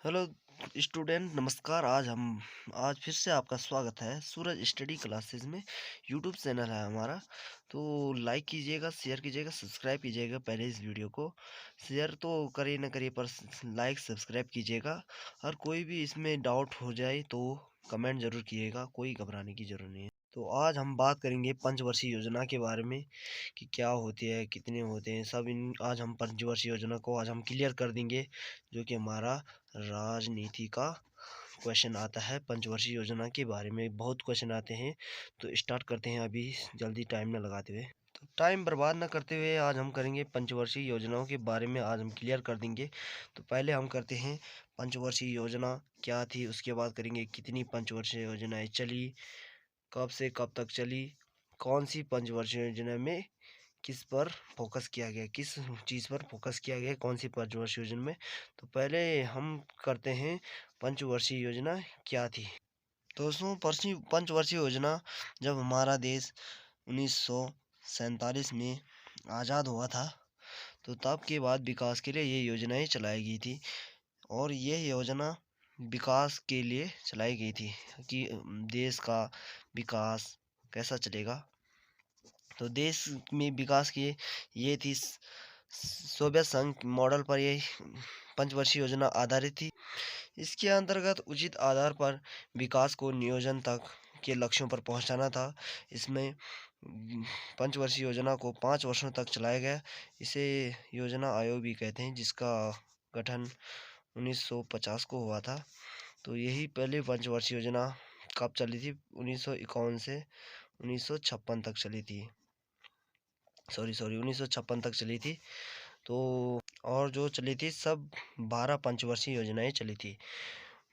Hello student, नमस्कार। आज फिर से आपका स्वागत है सूरज स्टडी क्लासेस में। यूट्यूब चैनल है हमारा, तो लाइक कीजिएगा, शेयर कीजिएगा, सब्सक्राइब कीजिएगा। पहले इस वीडियो को शेयर तो करिए ना करिए, पर लाइक सब्सक्राइब कीजिएगा। और कोई भी इसमें डाउट हो जाए तो कमेंट ज़रूर कीजिएगा, कोई घबराने की ज़रूरत नहीं है। तो आज हम बात करेंगे पंचवर्षीय योजना के बारे में कि क्या होती है, कितने होते हैं, सब इन आज हम पंचवर्षीय योजना को आज हम क्लियर कर देंगे, जो कि हमारा राजनीति का क्वेश्चन आता है। पंचवर्षीय योजना के बारे में बहुत क्वेश्चन आते हैं, तो स्टार्ट करते हैं अभी, जल्दी टाइम न लगाते हुए। तो टाइम बर्बाद न करते हुए आज हम करेंगे पंचवर्षीय योजनाओं के बारे में, आज हम क्लियर कर देंगे। तो पहले हम करते हैं पंचवर्षीय योजना क्या थी, उसके बाद करेंगे कितनी पंचवर्षीय योजनाएं चली, कब से कब तक चली, कौन सी पंचवर्षीय योजना में किस पर फोकस किया गया, किस चीज़ पर फोकस किया गया, कौन सी पंचवर्षीय योजना में। तो पहले हम करते हैं पंचवर्षीय योजना क्या थी। तो दोस्तों, पंचवर्षीय योजना जब हमारा देश 1947 में आज़ाद हुआ था, तो तब के बाद विकास के लिए ये योजनाएं चलाई गई थी। और ये योजना विकास के लिए चलाई गई थी कि देश का विकास कैसा चलेगा। तो देश में विकास की ये थी, सोवियत संघ मॉडल पर ये पंचवर्षीय योजना आधारित थी। इसके अंतर्गत उचित आधार पर विकास को नियोजन तक के लक्ष्यों पर पहुंचाना था। इसमें पंचवर्षीय योजना को 5 वर्षों तक चलाया गया। इसे योजना आयोग भी कहते हैं, जिसका गठन 1950 को हुआ था। तो यही पहले पंचवर्षीय योजना कब चली थी? 1951 से 1956 तक चली थी। सॉरी 1956 तक चली थी। तो और जो चली थी सब 12 पंचवर्षीय योजनाएं चली थी।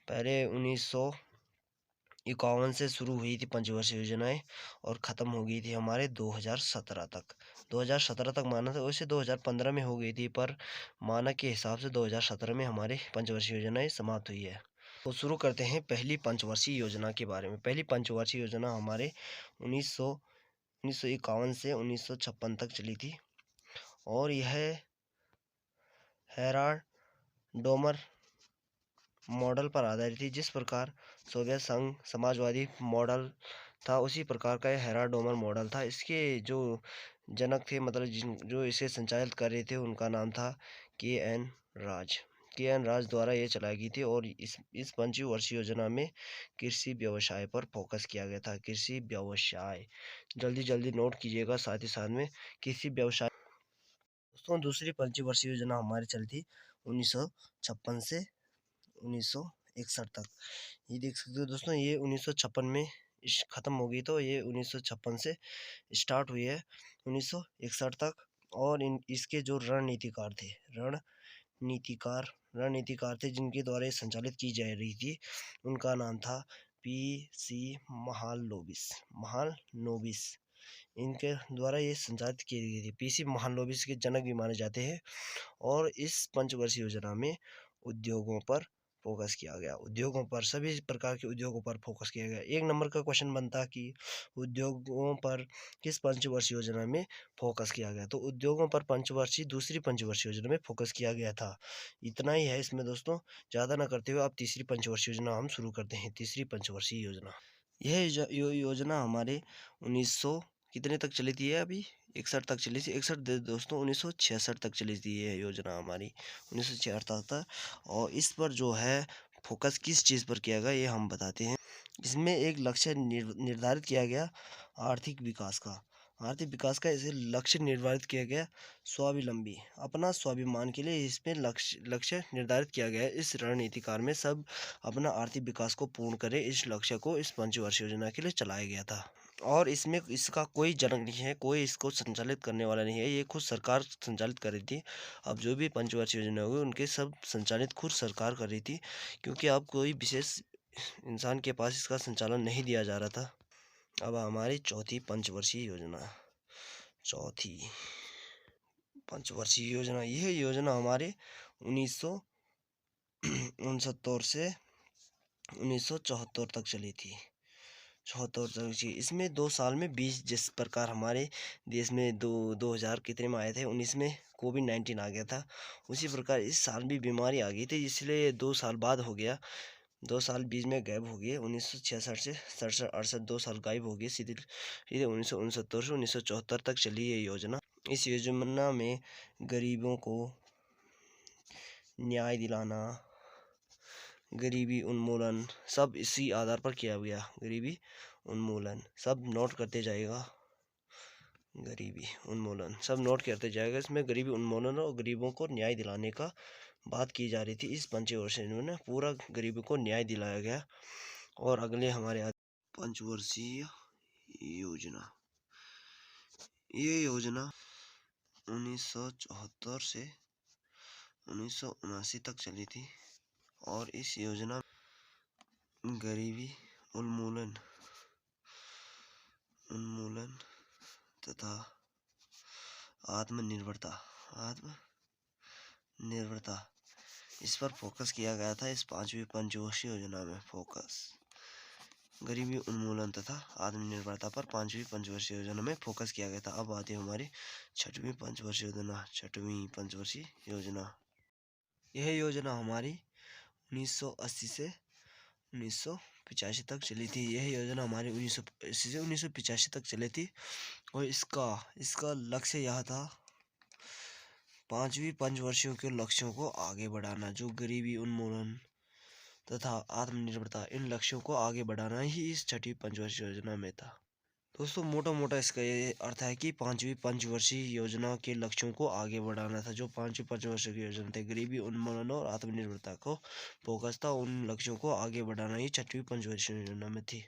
पहले 1951 से शुरू हुई थी पंचवर्षीय योजनाएं, और ख़त्म हो गई थी हमारे 2017 तक। 2017 तक माना था, वैसे 2015 में हो गई थी, पर मानक के हिसाब से 2017 में हमारे पंचवर्षीय योजनाएं समाप्त हुई है। तो शुरू करते हैं पहली पंचवर्षीय योजना के बारे में। पहली पंचवर्षीय योजना हमारे 1951 से 1956 तक चली थी, और यह हेराल्ड डोमर मॉडल पर आधारित थी। जिस प्रकार सोवियत संघ समाजवादी मॉडल था, उसी प्रकार का यह हेराल्ड डोमर मॉडल था। इसके जो जनक थे, मतलब जो इसे संचालित कर रहे थे, उनका नाम था के एन राज द्वारा ये चलाई गई थी। और इस पंचवर्षीय योजना में कृषि व्यवसाय पर फोकस किया गया था। कृषि व्यवसाय जल्दी जल्दी नोट कीजिएगा, साथ ही साथ में कृषि व्यवसाय। दोस्तों, दूसरी पंचवर्षीय योजना हमारी चली थी 1956 से 1961 तक। ये देख सकते हो दोस्तों, ये 1956 में ख़त्म हो गई, तो ये 1956 से स्टार्ट हुई है 1961 तक। और इसके जो रणनीतिकार थे जिनके द्वारा ये संचालित की जा रही थी, उनका नाम था पी.सी. महालनोबिस। इनके द्वारा ये संचालित की गई थी। पी.सी. महालनोबिस के जनक भी माने जाते हैं। और इस पंचवर्षीय योजना में उद्योगों पर फोकस किया गया, उद्योगों पर, सभी प्रकार के उद्योगों पर फोकस किया गया। एक नंबर का क्वेश्चन बनता कि उद्योगों पर किस पंचवर्षीय योजना में फोकस किया गया, तो उद्योगों पर दूसरी पंचवर्षीय योजना में फोकस किया गया था। इतना ही है इसमें दोस्तों, ज़्यादा ना करते हुए आप तीसरी पंचवर्षीय योजना हम शुरू करते हैं। तीसरी पंचवर्षीय योजना, यह योजना हमारे 1900 कितने तक चली थी? है अभी 61 तक चली थी। 61 दोस्तों, 1966 तक चली थी ये योजना हमारी, 1966 तक। और इस पर जो है फोकस किस चीज़ पर किया गया, ये हम बताते हैं। इसमें एक लक्ष्य निर्धारित किया गया आर्थिक विकास का। आर्थिक विकास का इसे लक्ष्य निर्धारित किया गया, स्वावलंबी, अपना स्वाभिमान के लिए इसमें लक्ष्य निर्धारित किया गया है। इस रणनीतिकार में सब अपना आर्थिक विकास को पूर्ण करें, इस लक्ष्य को इस पंचवर्षीय योजना के लिए चलाया गया था। और इसमें इसका कोई जनक नहीं है, कोई इसको संचालित करने वाला नहीं है, ये खुद सरकार संचालित कर रही थी। अब जो भी पंचवर्षीय योजना हुई, उनके सब संचालित खुद सरकार कर रही थी, क्योंकि अब कोई विशेष इंसान के पास इसका संचालन नहीं दिया जा रहा था। अब हमारी चौथी पंचवर्षीय योजना, यह योजना हमारे 1969 से 1974 तक चली थी। 74 तक जी। इसमें 2 साल में 20 जिस प्रकार हमारे देश में 2000 कितने में आए थे, 19 में कोविड-19 आ गया था, उसी प्रकार इस साल भी बीमारी आ गई थी, इसलिए 2 साल बाद हो गया। 2 साल बीच में गायब हो गए। 1966 से 67-68 2 साल गायब हो गए। सीधे सीधे 1969 से 1974 तक चली ये योजना। इस योजना में गरीबों को न्याय दिलाना, गरीबी उन्मूलन सब इसी आधार पर किया गया। गरीबी उन्मूलन सब नोट करते जाएगा। गरीबी उन्मूलन सब नोट करते जाएगा। इसमें गरीबी उन्मूलन और गरीबों को न्याय दिलाने का बात की जा रही थी। इस पंचवर्षीय में पूरा गरीबों को न्याय दिलाया गया। और अगले हमारे पंचवर्षीय योजना, ये योजना 1974 से 1979 तक चली थी। और इस योजना गरीबी उन्मूलन तथा आत्मनिर्भरता इस पर फोकस किया गया था। इस 5वीं पंचवर्षीय योजना में फोकस गरीबी उन्मूलन तथा आत्मनिर्भरता पर 5वीं पंचवर्षीय योजना में फोकस किया गया था। अब आती है हमारी 6वीं पंचवर्षीय योजना। 6वीं पंचवर्षीय योजना, यह योजना हमारी 1980 से 1985 तक चली थी। यह योजना हमारी 1980 से 1985 तक चली थी। और इसका लक्ष्य यह था 5वीं पंचवर्षीयों के लक्ष्यों को आगे बढ़ाना, जो गरीबी उन्मूलन तथा आत्मनिर्भरता, इन लक्ष्यों को आगे बढ़ाना ही इस 6वीं पंचवर्षीय योजना में था। दोस्तों मोटा मोटा इसका ये अर्थ है कि 5वीं पंचवर्षीय योजना के लक्ष्यों को आगे बढ़ाना था। जो 5वीं पंचवर्षीय की योजना थे, गरीबी उन्मूलन और आत्मनिर्भरता को फोकस था, उन लक्ष्यों को आगे बढ़ाना ही 6वीं पंचवर्षीय योजना में थी।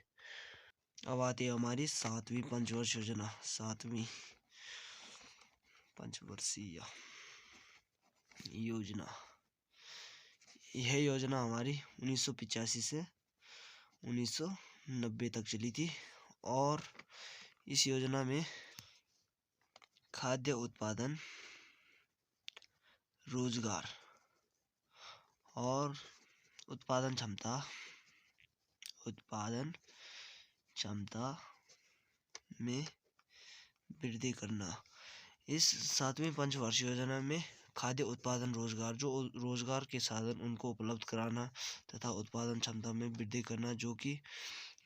अब आती है हमारी 7वीं पंचवर्षीय योजना। 7वीं पंचवर्षीय योजना, यह योजना हमारी 1985 से 1990 तक चली थी। और इस योजना में खाद्य उत्पादन, रोजगार और उत्पादन क्षमता में वृद्धि करना। इस 7वीं पंचवर्षीय योजना में खाद्य उत्पादन, रोजगार, जो रोजगार के साधन उनको उपलब्ध कराना तथा उत्पादन क्षमता में वृद्धि करना, जो कि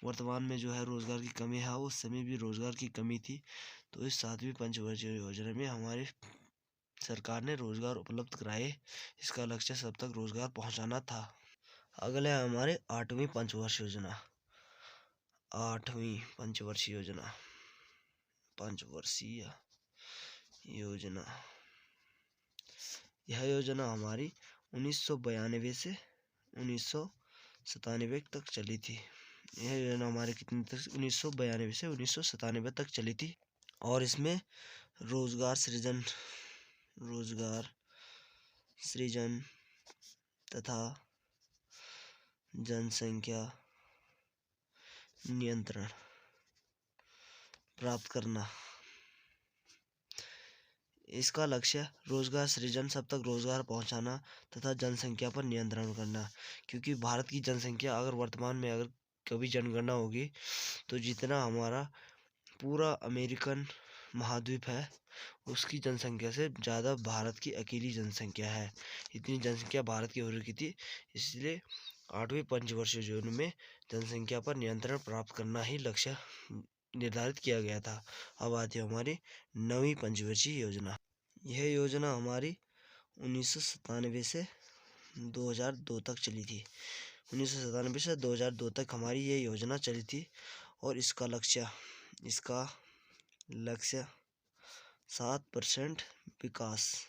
वर्तमान में जो है रोजगार की कमी है, उस समय भी रोजगार की कमी थी। तो इस 7वीं पंचवर्षीय योजना में हमारी सरकार ने रोजगार उपलब्ध कराए। इसका लक्ष्य सब तक रोजगार पहुंचाना था। अगले हमारे 8वीं पंचवर्षीय योजना। 8वीं पंचवर्षीय योजना, यह योजना हमारी 1992 से 1997 तक चली थी। यह योजना हमारे कितने तक, 1992 से 1997 तक चली थी। और इसमें रोजगार सृजन तथा जनसंख्या नियंत्रण प्राप्त करना। इसका लक्ष्य रोजगार सृजन, सब तक रोजगार पहुंचाना तथा जनसंख्या पर नियंत्रण करना। क्योंकि भारत की जनसंख्या अगर वर्तमान में अगर कभी जनगणना होगी तो जितना हमारा पूरा अमेरिकन महाद्वीप है उसकी जनसंख्या से ज़्यादा भारत की अकेली जनसंख्या है। इतनी जनसंख्या भारत की हो रखी थी। इसलिए 8वीं पंचवर्षीय योजना में जनसंख्या पर नियंत्रण प्राप्त करना ही लक्ष्य निर्धारित किया गया था। अब आती है हमारी 9वीं पंचवर्षीय योजना। यह योजना हमारी 1997 से 2002 तक चली थी। 1997 से 2002 तक हमारी ये योजना चली थी। और इसका लक्ष्य 7% विकास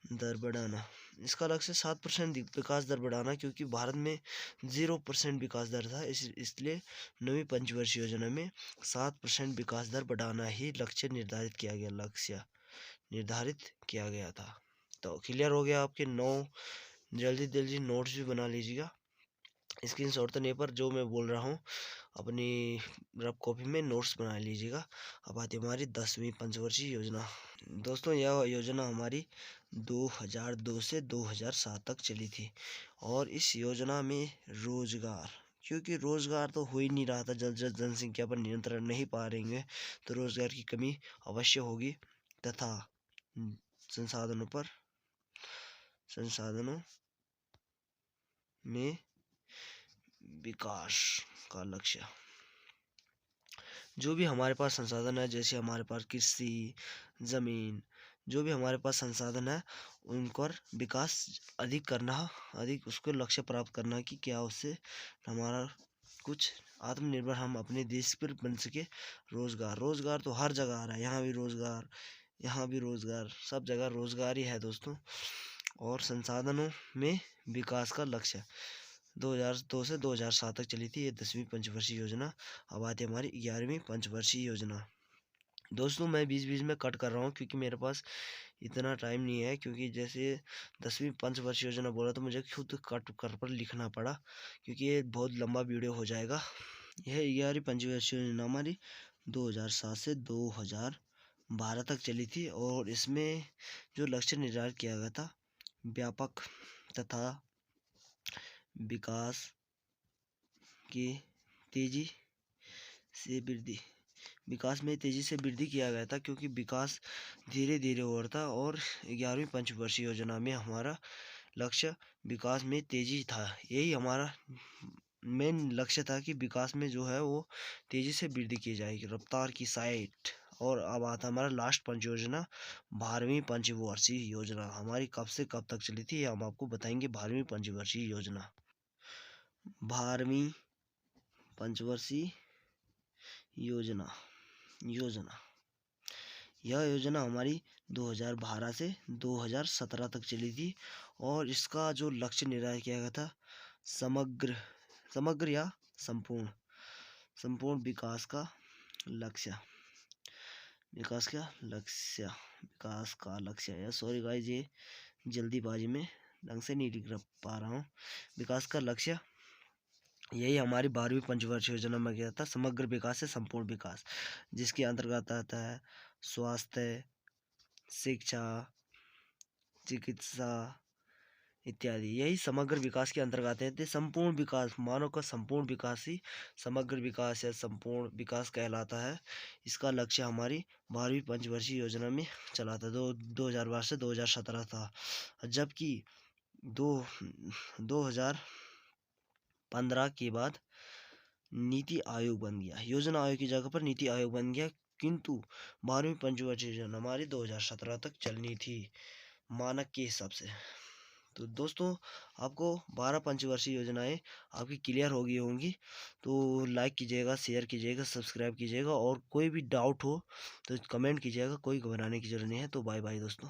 दर बढ़ाना। इसका लक्ष्य 7% विकास दर बढ़ाना, क्योंकि भारत में 0% विकास दर था। इसलिए 9वीं पंचवर्षीय योजना में 7% विकास दर बढ़ाना ही लक्ष्य निर्धारित किया गया था। तो क्लियर हो गया आपके 9। जल्दी नोट्स भी बना लीजिएगा। स्क्रीनशॉट तो नहीं, पर जो मैं बोल रहा हूँ अपनी रफ कॉपी में नोट्स बना लीजिएगा। अब आती है हमारी 10वीं पंचवर्षीय योजना। दोस्तों यह योजना हमारी 2002 से 2007 तक चली थी। और इस योजना में रोजगार क्योंकि रोज़गार तो हो ही नहीं रहा था। जब जब जनसंख्या पर नियंत्रण नहीं पा रहेंगे तो रोज़गार की कमी अवश्य होगी तथा संसाधनों पर संसाधनों में विकास का लक्ष्य। जो भी हमारे पास संसाधन है, जैसे हमारे पास कृषि, ज़मीन, जो भी हमारे पास संसाधन है उन पर विकास अधिक करना, अधिक उसको लक्ष्य प्राप्त करना कि क्या उससे हमारा कुछ आत्मनिर्भर हम अपने देश पर बन सके। रोज़गार, रोज़गार तो हर जगह आ रहा है, यहाँ भी रोज़गार, यहाँ भी रोज़गार, सब जगह रोज़गार ही है दोस्तों। और संसाधनों में विकास का लक्ष्य 2002 से 2007 तक चली थी ये 10वीं पंचवर्षीय योजना। अब आती है हमारी 11वीं पंचवर्षीय योजना। दोस्तों मैं बीच बीच में कट कर रहा हूँ क्योंकि मेरे पास इतना टाइम नहीं है, क्योंकि जैसे 10वीं पंचवर्षीय योजना बोला तो मुझे खुद कट कर पर लिखना पड़ा क्योंकि ये बहुत लंबा वीडियो हो जाएगा। यह 11वीं पंचवर्षीय योजना हमारी 2007 से 2012 तक चली थी और इसमें जो लक्ष्य निर्धारित किया गया था, व्यापक तथा विकास की तेजी से वृद्धि, विकास में तेज़ी से वृद्धि किया गया था क्योंकि विकास धीरे धीरे हो रहा था। और 11वीं पंचवर्षीय योजना में हमारा लक्ष्य विकास में तेज़ी था। यही हमारा मेन लक्ष्य था कि विकास में जो है वो तेज़ी से वृद्धि की जाएगी, रफ्तार की साइट। और अब आता हमारा लास्ट पंच योजना, 12वीं पंचवर्षीय योजना। हमारी कब से कब तक चली थी हम आपको बताएंगे। 12वीं पंचवर्षीय योजना, 12वीं पंचवर्षीय योजना योजना यह योजना हमारी 2012 से 2017 तक चली थी और इसका जो लक्ष्य निर्धारित किया गया था, समग्र समग्र या संपूर्ण संपूर्ण विकास का लक्ष्य, विकास का लक्ष्य, विकास का लक्ष्य। या सॉरी गाइस, ये जल्दीबाजी में ढंग से नहीं लिख पा रहा हूँ। विकास का लक्ष्य यही हमारी 12वीं पंचवर्षीय योजना में गया था, समग्र विकास से संपूर्ण विकास, जिसके अंतर्गत आता है स्वास्थ्य, शिक्षा, चिकित्सा इत्यादि। यही समग्र विकास के अंतर्गत है। संपूर्ण विकास, मानव का संपूर्ण विकास ही समग्र विकास या संपूर्ण विकास कहलाता है। इसका लक्ष्य हमारी 12वीं पंचवर्षीय योजना में चला था। 2012 से 2017 था, जबकि 2015 के बाद नीति आयोग बन गया। योजना आयोग की जगह पर नीति आयोग बन गया, किंतु 12वीं पंचवर्षीय योजना हमारी 2017 तक चलनी थी मानक के हिसाब से। तो दोस्तों आपको 12 पंचवर्षीय योजनाएं आपकी क्लियर हो गई होंगी, तो लाइक कीजिएगा, शेयर कीजिएगा, सब्सक्राइब कीजिएगा और कोई भी डाउट हो तो कमेंट कीजिएगा। कोई घबराने की जरूरत नहीं है। तो बाय बाय दोस्तों।